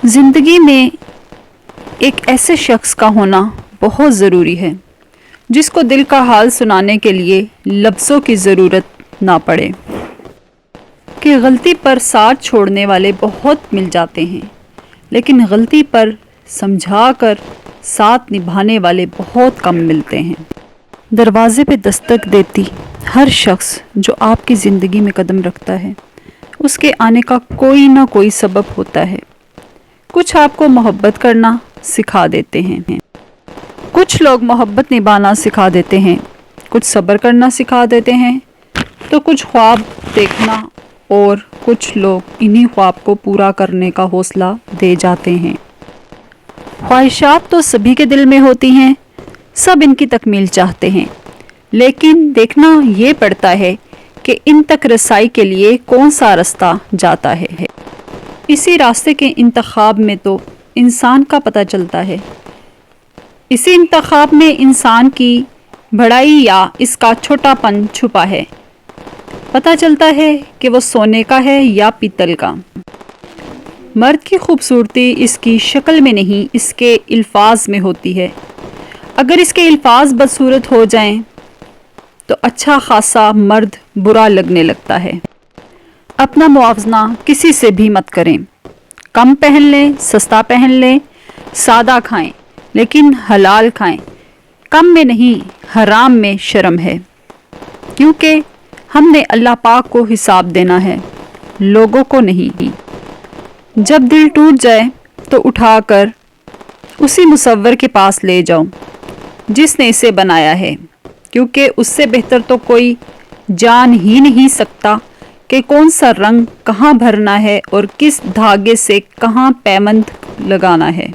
زندگی میں ایک ایسے شخص کا ہونا بہت ضروری ہے جس کو دل کا حال سنانے کے لیے لفظوں کی ضرورت نہ پڑے، کہ غلطی پر ساتھ چھوڑنے والے بہت مل جاتے ہیں لیکن غلطی پر سمجھا کر ساتھ نبھانے والے بہت کم ملتے ہیں۔ دروازے پہ دستک دیتی ہر شخص جو آپ کی زندگی میں قدم رکھتا ہے، اس کے آنے کا کوئی نہ کوئی سبب ہوتا ہے۔ کچھ آپ کو محبت کرنا سکھا دیتے ہیں، کچھ لوگ محبت نبھانا سکھا دیتے ہیں، کچھ صبر کرنا سکھا دیتے ہیں، تو کچھ خواب دیکھنا، اور کچھ لوگ انہی خواب کو پورا کرنے کا حوصلہ دے جاتے ہیں۔ خواہشات تو سبھی کے دل میں ہوتی ہیں، سب ان کی تکمیل چاہتے ہیں، لیکن دیکھنا یہ پڑتا ہے کہ ان تک رسائی کے لیے کون سا راستہ جاتا ہے۔ اسی راستے کے انتخاب میں تو انسان کا پتہ چلتا ہے، اسی انتخاب میں انسان کی بڑائی یا اس کا چھوٹا پن چھپا ہے۔ پتہ چلتا ہے کہ وہ سونے کا ہے یا پیتل کا۔ مرد کی خوبصورتی اس کی شکل میں نہیں، اس کے الفاظ میں ہوتی ہے۔ اگر اس کے الفاظ بدصورت ہو جائیں تو اچھا خاصا مرد برا لگنے لگتا ہے۔ اپنا موازنہ کسی سے بھی مت کریں۔ کم پہن لیں، سستا پہن لیں، سادہ کھائیں لیکن حلال کھائیں۔ کم میں نہیں، حرام میں شرم ہے، کیونکہ ہم نے اللہ پاک کو حساب دینا ہے، لوگوں کو نہیں۔ جب دل ٹوٹ جائے تو اٹھا کر اسی مصور کے پاس لے جاؤ جس نے اسے بنایا ہے، کیونکہ اس سے بہتر تو کوئی جان ہی نہیں سکتا کہ کون سا رنگ کہاں بھرنا ہے اور کس دھاگے سے کہاں پیمند لگانا ہے۔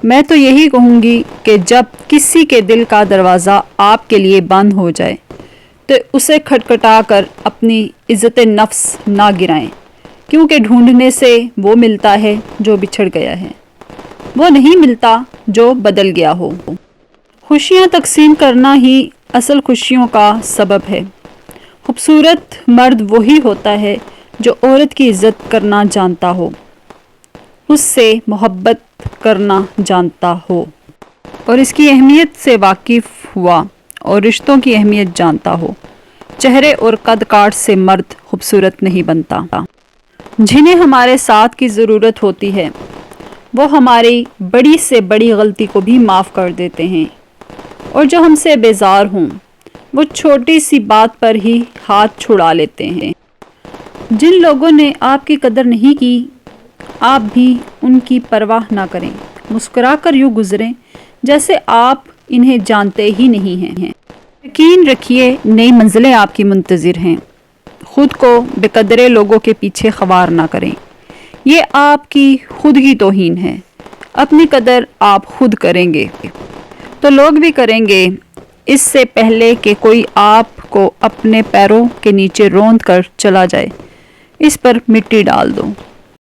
میں تو یہی کہوں گی کہ جب کسی کے دل کا دروازہ آپ کے لیے بند ہو جائے تو اسے کھٹکھٹا کر اپنی عزت نفس نہ گرائیں، کیونکہ ڈھونڈنے سے وہ ملتا ہے جو بچھڑ گیا ہے، وہ نہیں ملتا جو بدل گیا ہو۔ خوشیاں تقسیم کرنا ہی اصل خوشیوں کا سبب ہے۔ خوبصورت مرد وہی ہوتا ہے جو عورت کی عزت کرنا جانتا ہو، اس سے محبت کرنا جانتا ہو اور اس کی اہمیت سے واقف ہوا اور رشتوں کی اہمیت جانتا ہو۔ چہرے اور قد کاٹ سے مرد خوبصورت نہیں بنتا۔ جنہیں ہمارے ساتھ کی ضرورت ہوتی ہے وہ ہماری بڑی سے بڑی غلطی کو بھی معاف کر دیتے ہیں، اور جو ہم سے بیزار ہوں وہ چھوٹی سی بات پر ہی ہاتھ چھڑا لیتے ہیں۔ جن لوگوں نے آپ کی قدر نہیں کی، آپ بھی ان کی پرواہ نہ کریں، مسکرا کر یوں گزریں جیسے آپ انہیں جانتے ہی نہیں ہیں۔ یقین رکھیے نئی منزلیں آپ کی منتظر ہیں۔ خود کو بے قدرے لوگوں کے پیچھے خوار نہ کریں، یہ آپ کی خود کی توہین ہے۔ اپنی قدر آپ خود کریں گے تو لوگ بھی کریں گے، اس سے پہلے کہ کوئی آپ کو اپنے پیروں کے نیچے روند کر چلا جائے، اس پر مٹی ڈال دو۔